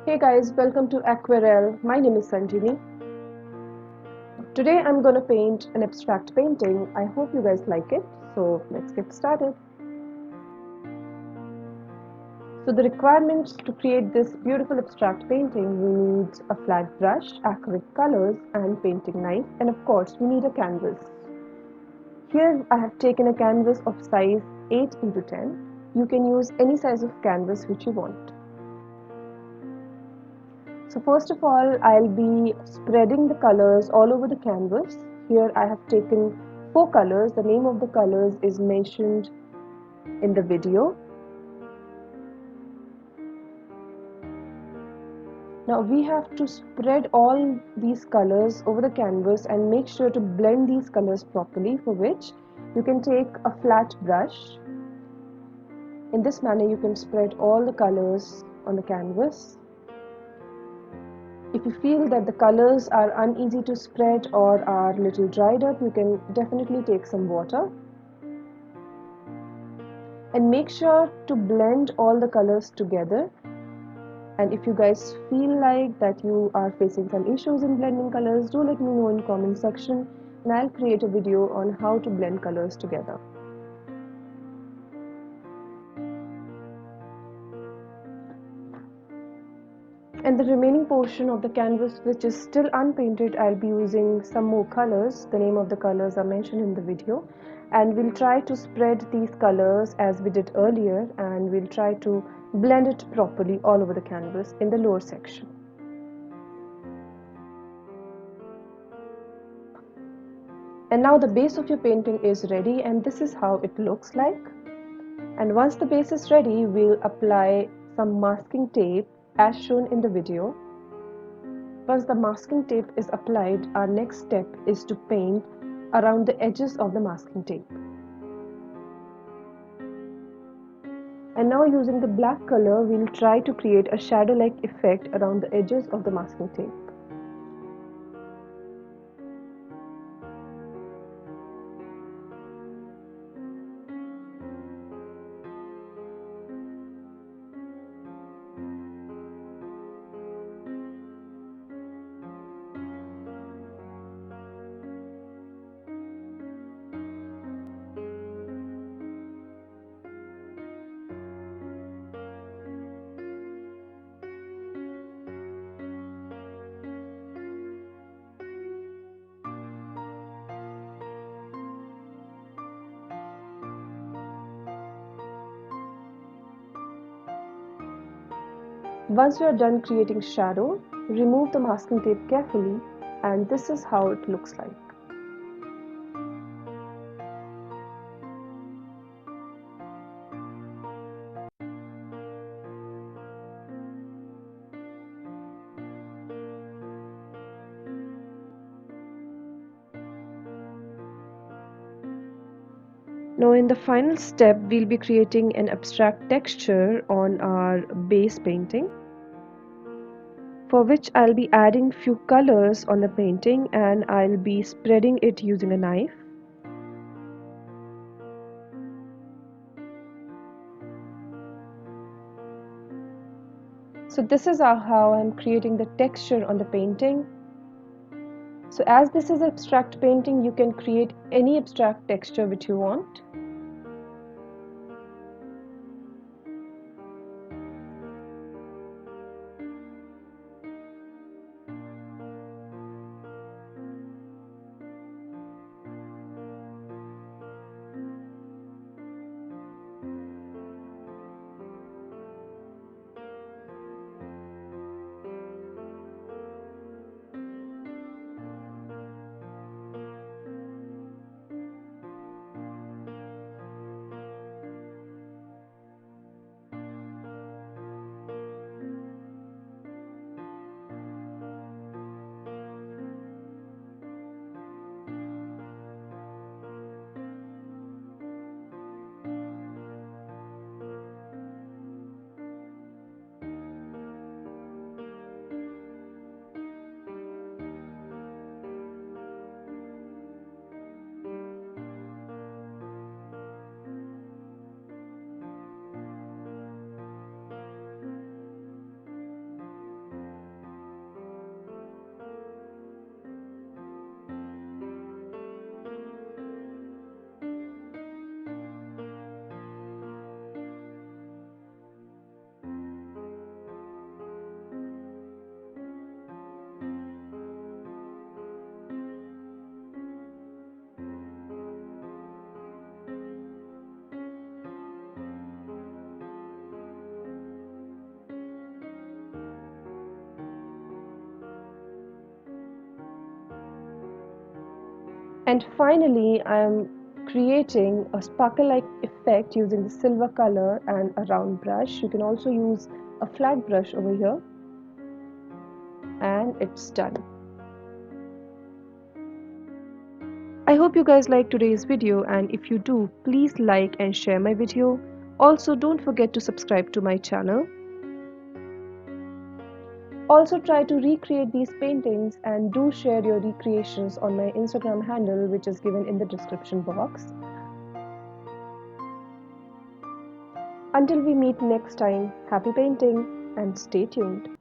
Hey guys, welcome to Aquarelle. My name is Sanjini. Today I'm gonna paint an abstract painting. I hope you guys like it. So let's get started. So the requirements to create this beautiful abstract painting, we need a flat brush, acrylic colors and painting knife, and of course we need a canvas. Here I have taken a canvas of size 8 into 10. You can use any size of canvas which you want. So first of all, I'll be spreading the colors all over the canvas. Here I have taken 4 colors. The name of the colors is mentioned in the video. Now we have to spread all these colors over the canvas and make sure to blend these colors properly, for which you can take a flat brush. In this manner you can spread all the colors on the canvas. If you feel that the colors are uneasy to spread or are a little dried up, you can definitely take some water. And make sure to blend all the colors together. And if you guys feel like that you are facing some issues in blending colors, do let me know in comment section and I'll create a video on how to blend colors together. And the remaining portion of the canvas which is still unpainted, I'll be using some more colors. The name of the colors are mentioned in the video, and we'll try to spread these colors as we did earlier, and we'll try to blend it properly all over the canvas in the lower section. And now the base of your painting is ready, and this is how it looks like. And once the base is ready, we'll apply some masking tape as shown in the video. Once the masking tape is applied, our next step is to paint around the edges of the masking tape. And now using the black color, we'll try to create a shadow-like effect around the edges of the masking tape. Once you are done creating shadow, remove the masking tape carefully, and this is how it looks like. Now in the final step, we'll be creating an abstract texture on our base painting, for which I'll be adding few colors on the painting and I'll be spreading it using a knife. So this is how I'm creating the texture on the painting. So as this is abstract painting, you can create any abstract texture which you want. And finally, I am creating a sparkle-like effect using the silver color and a round brush. You can also use a flat brush over here, and it's done. I hope you guys liked today's video, and if you do, please like and share my video. Also, don't forget to subscribe to my channel. Also, try to recreate these paintings and do share your recreations on my Instagram handle, which is given in the description box. Until we meet next time, happy painting and stay tuned.